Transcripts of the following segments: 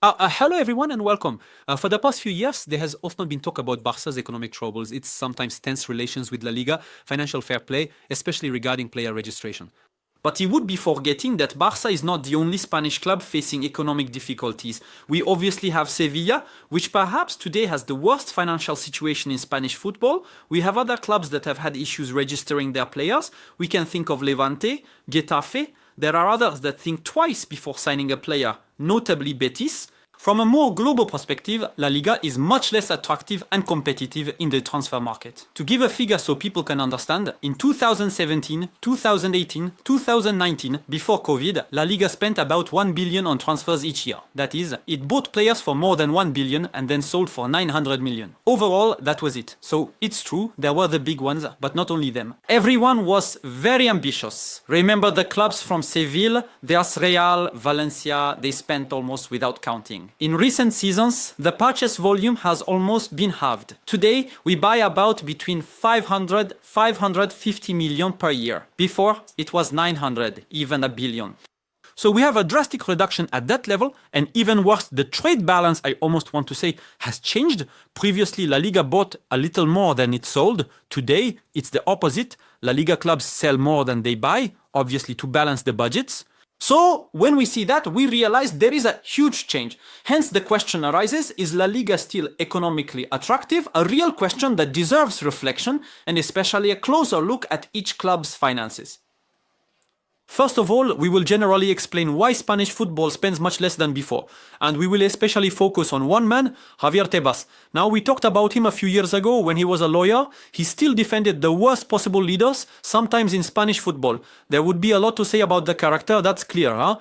Hello, everyone, and welcome. For the past few years, there has often been talk about Barca's economic troubles, its sometimes tense relations with La Liga, financial fair play, especially regarding player registration. But he would be forgetting that Barca is not the only Spanish club facing economic difficulties. We obviously have Sevilla, which perhaps today has the worst financial situation in Spanish football. We have other clubs that have had issues registering their players. We can think of Levante, Getafe. There are others that think twice before signing a player, notably Betis. From a more global perspective, La Liga is much less attractive and competitive in the transfer market. To give a figure so people can understand, in 2017, 2018, 2019, before COVID, La Liga spent about 1 billion on transfers each year. That is, it bought players for more than 1 billion and then sold for 900 million. Overall, that was it. So it's true, there were the big ones, but not only them. Everyone was very ambitious. Remember the clubs from Sevilla, there's Real, Valencia, they spent almost without counting. In recent seasons, the purchase volume has almost been halved. Today, we buy about between 550 million per year. Before, it was 900, even a billion. So we have a drastic reduction at that level, and even worse, the trade balance, I almost want to say, has changed. Previously, La Liga bought a little more than it sold. Today, it's the opposite. La Liga clubs sell more than they buy, obviously to balance the budgets. So, when we see that, we realize there is a huge change. Hence, the question arises, is La Liga still economically attractive? A real question that deserves reflection, and especially a closer look at each club's finances. First of all, we will generally explain why Spanish football spends much less than before, and we will especially focus on one man, Javier Tebas. Now, we talked about him a few years ago when he was a lawyer. He still defended the worst possible leaders, sometimes in Spanish football. There would be a lot to say about the character, that's clear, huh?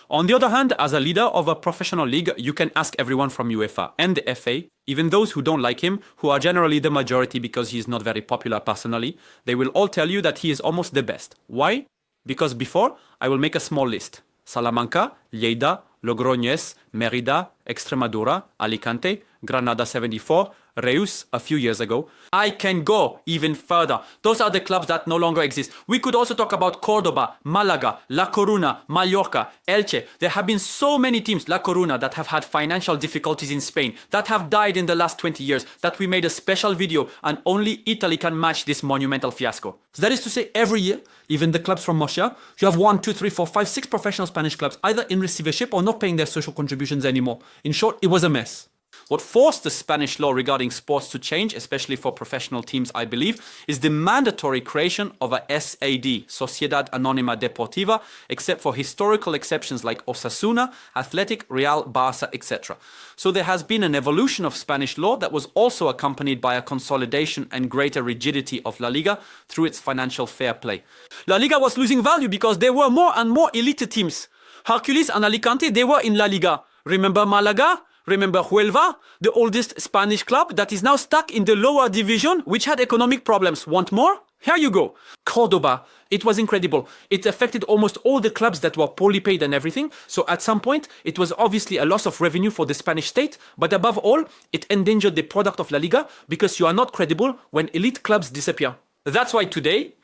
On the other hand, as a leader of a professional league, you can ask everyone from UEFA and the FA, even those who don't like him, who are generally the majority because he is not very popular personally, they will all tell you that he is almost the best. Why? Because before, I will make a small list. Salamanca, Lleida, Logroñés, Mérida, Extremadura, Alicante, Granada 74, Reus a few years ago. I can go even further. Those are the clubs that no longer exist. We could also talk about Cordoba, Malaga, La Coruna, Mallorca, Elche. There have been so many teams, La Coruna, that have had financial difficulties in Spain, that have died in the last 20 years, that we made a special video, and only Italy can match this monumental fiasco. So that is to say, every year, even the clubs from Murcia, you have 1, 2, 3, 4, 5, 6 professional Spanish clubs either in receivership or not paying their social contributions anymore. In short, it was a mess. What forced the Spanish law regarding sports to change, especially for professional teams, I believe, is the mandatory creation of a SAD, Sociedad Anónima Deportiva, except for historical exceptions like Osasuna, Athletic, Real, Barça, etc. So there has been an evolution of Spanish law that was also accompanied by a consolidation and greater rigidity of La Liga through its financial fair play. La Liga was losing value because there were more and more elite teams. Hercules and Alicante, they were in La Liga. Remember Malaga? Remember Huelva, the oldest Spanish club that is now stuck in the lower division, which had economic problems. Want more? Here you go. Cordoba. It was incredible. It affected almost all the clubs that were poorly paid and everything. So at some point, it was obviously a loss of revenue for the Spanish state. But above all, it endangered the product of La Liga because you are not credible when elite clubs disappear. That's why today,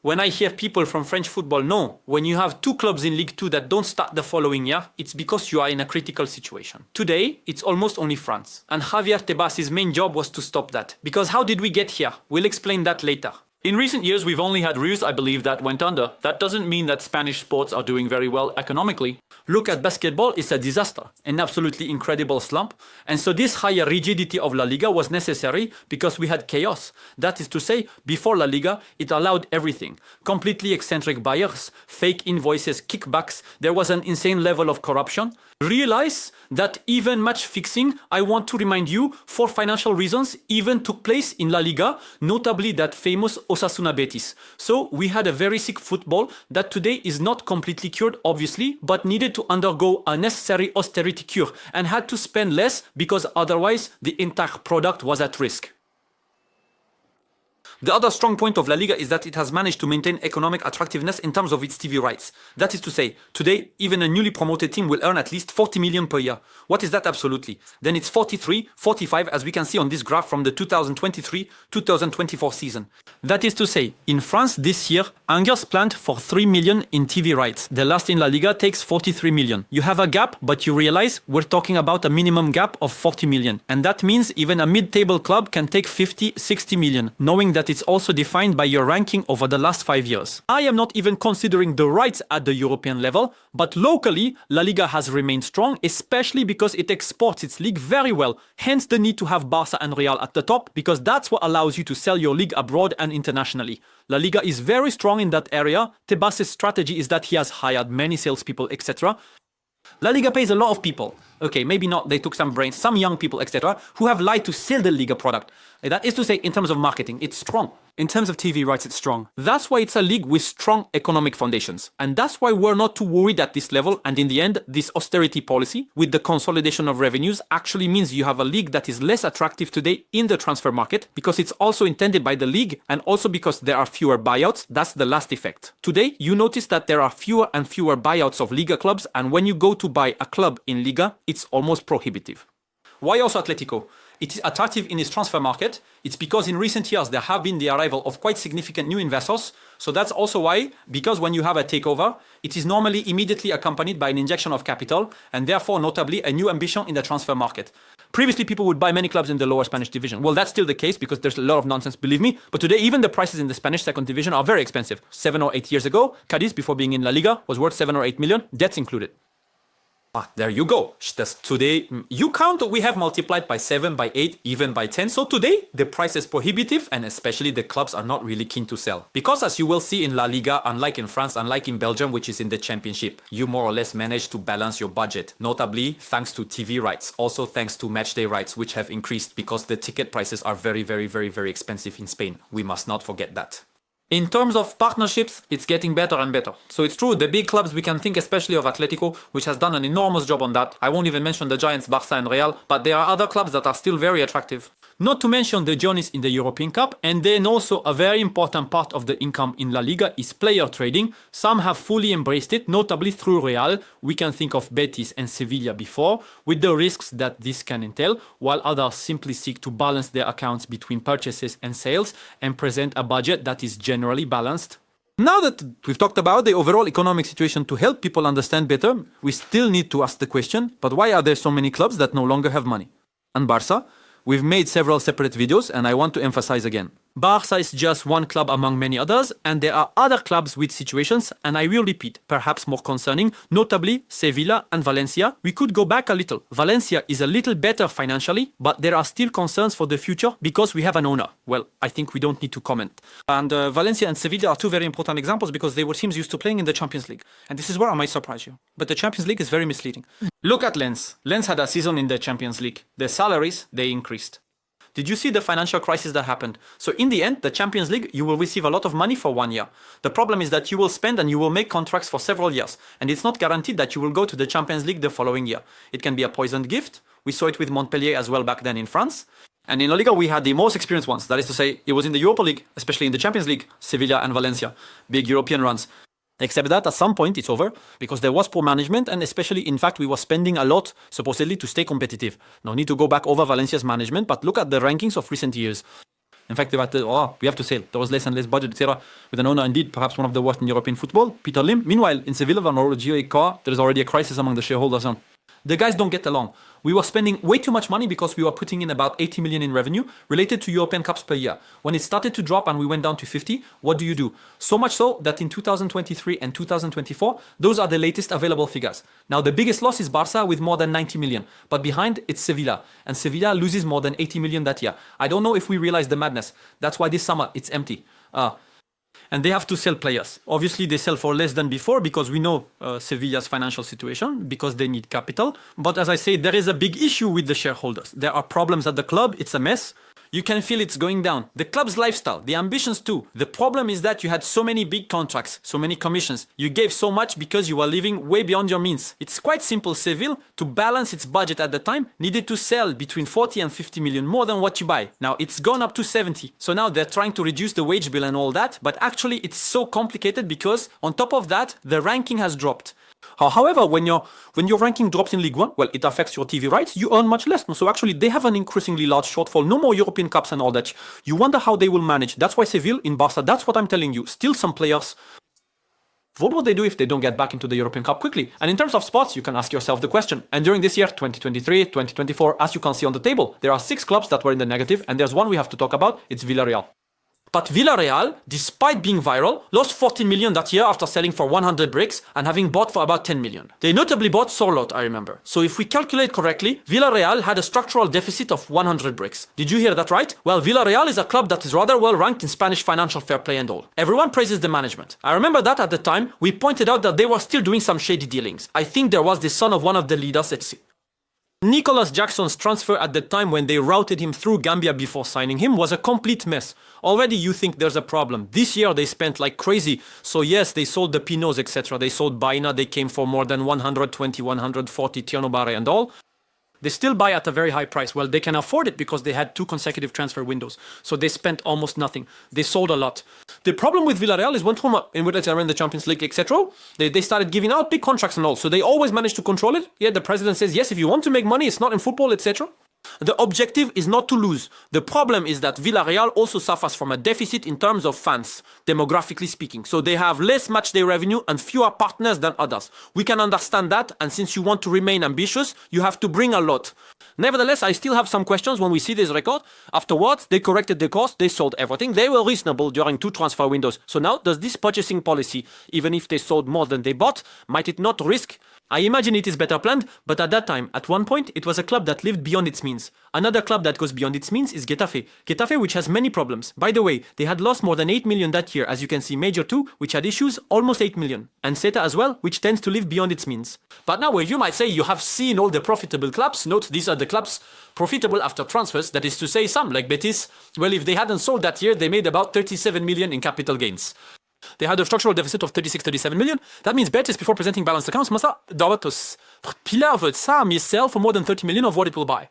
when I hear people from French football, no, when you have 2 clubs in Ligue 2 that don't start the following year, it's because you are in a critical situation. Today, it's almost only France. And Javier Tebas' main job was to stop that. Because how did we get here? We'll explain that later. In recent years, we've only had Reus, I believe, that went under. That doesn't mean that Spanish sports are doing very well economically. Look at basketball, it's a disaster, an absolutely incredible slump. And so this higher rigidity of La Liga was necessary because we had chaos. That is to say, before La Liga, it allowed everything. Completely eccentric buyers, fake invoices, kickbacks. There was an insane level of corruption. Realize that even match fixing, I want to remind you, for financial reasons, even took place in La Liga, notably that famous Osasuna Betis. So we had a very sick football that today is not completely cured, obviously, but needed to undergo a necessary austerity cure and had to spend less because otherwise the entire product was at risk. The other strong point of La Liga is that it has managed to maintain economic attractiveness in terms of its TV rights. That is to say, today, even a newly promoted team will earn at least 40 million per year. What is that absolutely? Then it's 43, 45, as we can see on this graph from the 2023-2024 season. That is to say, in France this year, Angers planned for 3 million in TV rights. The last in La Liga takes 43 million. You have a gap, but you realize we're talking about a minimum gap of 40 million. And that means even a mid-table club can take 50, 60 million, knowing that it's also defined by your ranking over the last 5 years. I am not even considering the rights at the European level, but locally, La Liga has remained strong, especially because it exports its league very well. Hence the need to have Barca and Real at the top, because that's what allows you to sell your league abroad and internationally. La Liga is very strong in that area. Tebas' strategy is that he has hired many salespeople, etc. La Liga pays a lot of people. Okay, maybe not, they took some brains, some young people, etc., who have lied to sell the Liga product. That is to say, in terms of marketing, it's strong. In terms of TV rights, it's strong. That's why it's a league with strong economic foundations. And that's why we're not too worried at this level. And in the end, this austerity policy with the consolidation of revenues actually means you have a league that is less attractive today in the transfer market, because it's also intended by the league and also because there are fewer buyouts. That's the last effect. Today, you notice that there are fewer and fewer buyouts of Liga clubs. And when you go to buy a club in Liga, it's almost prohibitive. Why also Atletico? It is attractive in its transfer market. It's because in recent years there have been the arrival of quite significant new investors. So that's also why, because when you have a takeover, it is normally immediately accompanied by an injection of capital and therefore notably a new ambition in the transfer market. Previously, people would buy many clubs in the lower Spanish division. Well, that's still the case because there's a lot of nonsense, believe me. But today, even the prices in the Spanish second division are very expensive. 7 or 8 years ago, Cadiz, before being in La Liga, was worth 7 or 8 million, debts included. There you go. Today, you count, we have multiplied by 7, by 8, even by 10. So today, the price is prohibitive and especially the clubs are not really keen to sell. Because as you will see in La Liga, unlike in France, unlike in Belgium, which is in the championship, you more or less manage to balance your budget. Notably, thanks to TV rights. Also thanks to matchday rights, which have increased because the ticket prices are very, very, very, very expensive in Spain. We must not forget that. In terms of partnerships, it's getting better and better. So it's true, the big clubs, we can think especially of Atletico, which has done an enormous job on that. I won't even mention the giants Barca and Real, but there are other clubs that are still very attractive. Not to mention the journeys in the European Cup, and then also a very important part of the income in La Liga is player trading. Some have fully embraced it, notably through Real. We can think of Betis and Sevilla before, with the risks that this can entail, while others simply seek to balance their accounts between purchases and sales and present a budget that is generally balanced. Now that we've talked about the overall economic situation to help people understand better, we still need to ask the question, but why are there so many clubs that no longer have money? And Barca? We've made several separate videos and I want to emphasize again. Barca is just one club among many others, and there are other clubs with situations, and I will repeat, perhaps more concerning, notably Sevilla and Valencia. We could go back a little. Valencia is a little better financially, but there are still concerns for the future because we have an owner. Well, I think we don't need to comment. And Valencia and Sevilla are two very important examples because they were teams used to playing in the Champions League. And this is where I might surprise you. But the Champions League is very misleading. Look at Lens. Lens had a season in the Champions League. Their salaries, they increased. Did you see the financial crisis that happened? So in the end, the Champions League, you will receive a lot of money for 1 year. The problem is that you will spend and you will make contracts for several years. And it's not guaranteed that you will go to the Champions League the following year. It can be a poisoned gift. We saw it with Montpellier as well back then in France. And in La Liga, we had the most experienced ones. That is to say, it was in the Europa League, especially in the Champions League, Sevilla and Valencia. Big European runs. Except that at some point it's over because there was poor management and especially, in fact, we were spending a lot supposedly to stay competitive. No need to go back over Valencia's management, but look at the rankings of recent years. In fact, we have to sell. There was less and less budget, etc. With an owner, indeed, perhaps one of the worst in European football, Peter Lim. Meanwhile, in Sevilla, there is already a crisis among the shareholders. The guys don't get along. We were spending way too much money because we were putting in about 80 million in revenue related to European Cups per year. When it started to drop and we went down to 50, what do you do? So much so that in 2023 and 2024, those are the latest available figures. Now, the biggest loss is Barca with more than 90 million. But behind, it's Sevilla. And Sevilla loses more than 80 million that year. I don't know if we realize the madness. That's why this summer, it's empty. And they have to sell players. Obviously, they sell for less than before because we know Sevilla's financial situation, because they need capital. But as I say, there is a big issue with the shareholders. There are problems at the club. It's a mess. You can feel it's going down. The club's lifestyle, the ambitions too. The problem is that you had so many big contracts, so many commissions. You gave so much because you were living way beyond your means. It's quite simple. Seville, to balance its budget at the time, needed to sell between 40 and 50 million more than what you buy. Now it's gone up to 70. So now they're trying to reduce the wage bill and all that, but actually it's so complicated because on top of that, the ranking has dropped. However, when your ranking drops in Ligue 1, well, it affects your TV rights, you earn much less. So actually, they have an increasingly large shortfall, no more European Cups and all that. You wonder how they will manage. That's why Seville, in Barca, that's what I'm telling you. Still some players, what will they do if they don't get back into the European Cup quickly? And in terms of spots, you can ask yourself the question. And during this year, 2023, 2024, as you can see on the table, there are 6 clubs that were in the negative, and there's one we have to talk about, it's Villarreal. But Villarreal, despite being viral, lost 14 million that year after selling for 100 bricks and having bought for about 10 million. They notably bought Sorlot, I remember. So if we calculate correctly, Villarreal had a structural deficit of 100 bricks. Did you hear that right? Well, Villarreal is a club that is rather well ranked in Spanish financial fair play and all. Everyone praises the management. I remember that at the time, we pointed out that they were still doing some shady dealings. I think there was the son of one of the leaders, let's see. Nicolas Jackson's transfer at the time when they routed him through Gambia before signing him was a complete mess. Already you think there's a problem. This year they spent like crazy. So yes, they sold the Pinots, etc. They sold Baina, they came for more than 120, 140, Tierno Barre and all. They still buy at a very high price. Well, they can afford it because they had 2 consecutive transfer windows. So they spent almost nothing. They sold a lot. The problem with Villarreal is when they were in the Champions League, etc., they started giving out big contracts and all. So they always managed to control it. Yeah, the president says, yes, if you want to make money, it's not in football, etc. The objective is not to lose. The problem is that Villarreal also suffers from a deficit in terms of fans, demographically speaking. So they have less matchday revenue and fewer partners than others. We can understand that, and since you want to remain ambitious, you have to bring a lot. Nevertheless, I still have some questions when we see this record. Afterwards, they corrected the cost, they sold everything. They were reasonable during 2 transfer windows. So now, does this purchasing policy, even if they sold more than they bought, might it not risk? I imagine it is better planned, but at that time, at one point, it was a club that lived beyond its means. Another club that goes beyond its means is Getafe. Getafe, which has many problems. By the way, they had lost more than 8 million that year, as you can see, Major 2, which had issues, almost 8 million. And Celta as well, which tends to live beyond its means. But now, where you might say you have seen all the profitable clubs, note these are the clubs profitable after transfers, that is to say some, like Betis, well, if they hadn't sold that year, they made about 37 million in capital gains. They had a structural deficit of 36-37 million. That means Betis, before presenting balanced accounts, must sell for more than 30 million of what it will buy.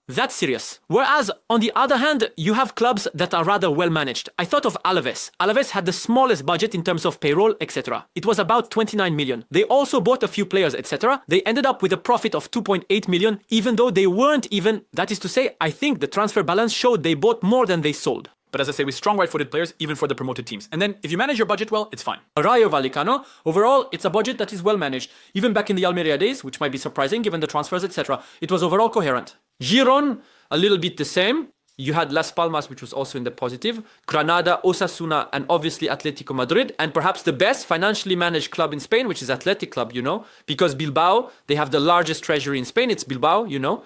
That's serious. Whereas, on the other hand, you have clubs that are rather well managed. I thought of Alaves. Alaves had the smallest budget in terms of payroll, etc. It was about 29 million. They also bought a few players, etc. They ended up with a profit of 2.8 million, even though they weren't even, that is to say, I think the transfer balance showed they bought more than they sold. But as I say, with strong right-footed players, even for the promoted teams. And then, if you manage your budget well, it's fine. Rayo Vallecano, overall, it's a budget that is well managed. Even back in the Almeria days, which might be surprising given the transfers, etc., it was overall coherent. Giron, a little bit the same. You had Las Palmas, which was also in the positive. Granada, Osasuna, and obviously Atletico Madrid. And perhaps the best financially managed club in Spain, which is Athletic Club, you know. Because Bilbao, they have the largest treasury in Spain. It's Bilbao, you know.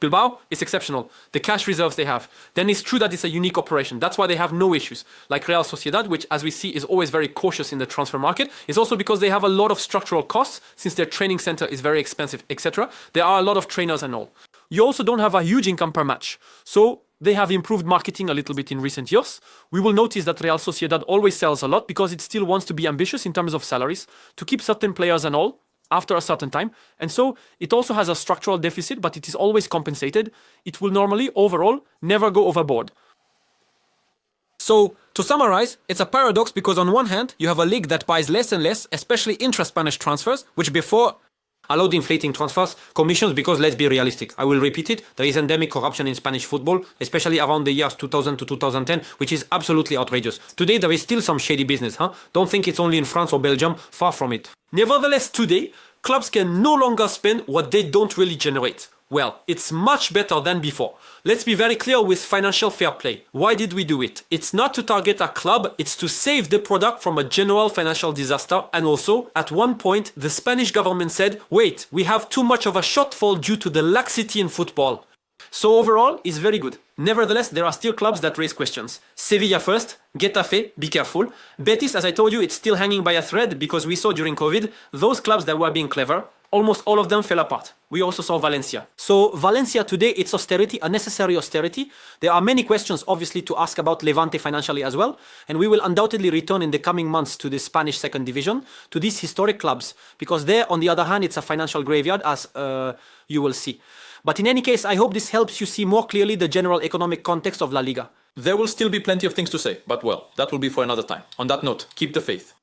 Bilbao is exceptional. The cash reserves they have. Then it's true that it's a unique operation. That's why they have no issues. Like Real Sociedad, which as we see is always very cautious in the transfer market, is also because they have a lot of structural costs since their training center is very expensive, etc. There are a lot of trainers and all. You also don't have a huge income per match. So they have improved marketing a little bit in recent years. We will notice that Real Sociedad always sells a lot because it still wants to be ambitious in terms of salaries, to keep certain players and all, after a certain time. And so it also has a structural deficit, but it is always compensated. It will normally, overall, never go overboard. So, to summarize, it's a paradox because on one hand, you have a league that buys less and less, especially intra-Spanish transfers, which before allowed inflating transfers, commissions, because let's be realistic. I will repeat it. There is endemic corruption in Spanish football, especially around the years 2000 to 2010, which is absolutely outrageous. Today, there is still some shady business, huh? Don't think it's only in France or Belgium, far from it. Nevertheless, today, clubs can no longer spend what they don't really generate. Well, it's much better than before. Let's be very clear with financial fair play. Why did we do it? It's not to target a club, it's to save the product from a general financial disaster. And also, at one point, the Spanish government said, wait, we have too much of a shortfall due to the laxity in football. So overall, it's very good. Nevertheless, there are still clubs that raise questions. Sevilla first, Getafe, be careful. Betis, as I told you, it's still hanging by a thread because we saw during COVID, those clubs that were being clever, almost all of them fell apart. We also saw Valencia. So Valencia today, it's austerity, a necessary austerity. There are many questions, obviously, to ask about Levante financially as well. And we will undoubtedly return in the coming months to the Spanish second division, to these historic clubs, because there, on the other hand, it's a financial graveyard, as you will see. But in any case, I hope this helps you see more clearly the general economic context of La Liga. There will still be plenty of things to say, but well, that will be for another time. On that note, keep the faith.